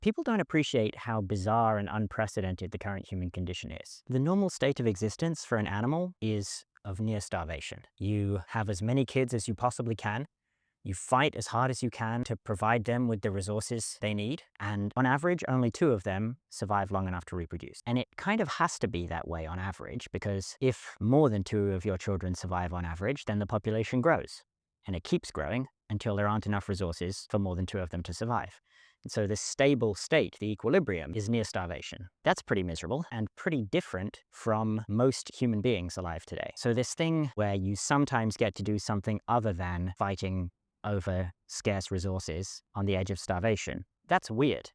People don't appreciate how bizarre and unprecedented the current human condition is. The normal state of existence for an animal is of near starvation. You have as many kids as you possibly can. You fight as hard as you can to provide them with the resources they need. And on average, only two of them survive long enough to reproduce. And it kind of has to be that way on average, because if more than two of your children survive on average, then the population grows. And it keeps growing until there aren't enough resources for more than two of them to survive. And so this stable state, the equilibrium, is near starvation. That's pretty miserable and pretty different from most human beings alive today. So this thing where you sometimes get to do something other than fighting over scarce resources on the edge of starvation, that's weird.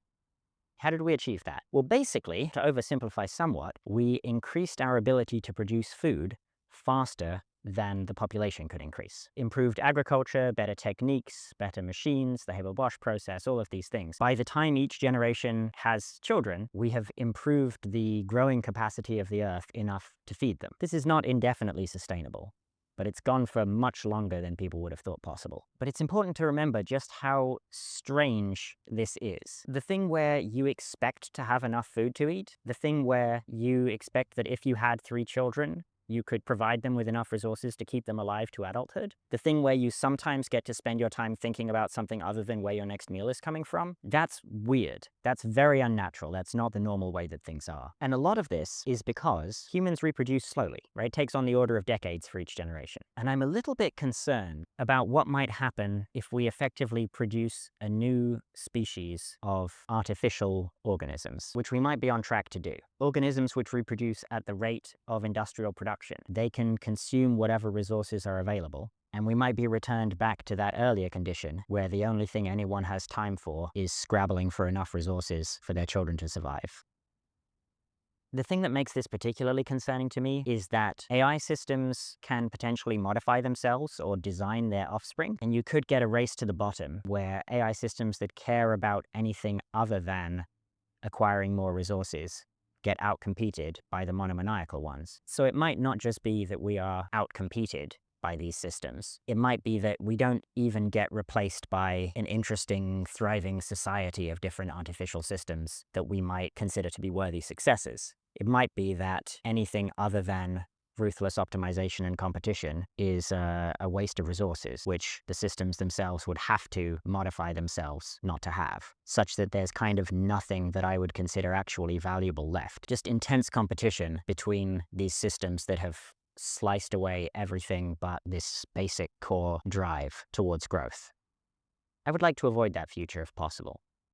How did we achieve that? Well, basically, to oversimplify somewhat, we increased our ability to produce food faster than the population could increase. Improved agriculture, better techniques, better machines, the Haber-Bosch process, all of these things. By the time each generation has children, we have improved the growing capacity of the Earth enough to feed them. This is not indefinitely sustainable, but it's gone for much longer than people would have thought possible. But it's important to remember just how strange this is. The thing where you expect to have enough food to eat, the thing where you expect that if you had 3 children, you could provide them with enough resources to keep them alive to adulthood. The thing where you sometimes get to spend your time thinking about something other than where your next meal is coming from. That's weird. That's very unnatural. That's not the normal way that things are. And a lot of this is because humans reproduce slowly, right? It takes on the order of decades for each generation. And I'm a little bit concerned about what might happen if we effectively produce a new species of artificial organisms, which we might be on track to do. Organisms which reproduce at the rate of industrial production. They can consume whatever resources are available, and we might be returned back to that earlier condition where the only thing anyone has time for is scrabbling for enough resources for their children to survive. The thing that makes this particularly concerning to me is that AI systems can potentially modify themselves or design their offspring, and you could get a race to the bottom where AI systems that care about anything other than acquiring more resources get outcompeted by the monomaniacal ones. So it might not just be that we are outcompeted by these systems. It might be that we don't even get replaced by an interesting, thriving society of different artificial systems that we might consider to be worthy successors. It might be that anything other than ruthless optimization and competition is a waste of resources, which the systems themselves would have to modify themselves not to have, such that there's kind of nothing that I would consider actually valuable left. Just intense competition between these systems that have sliced away everything but this basic core drive towards growth. I would like to avoid that future if possible.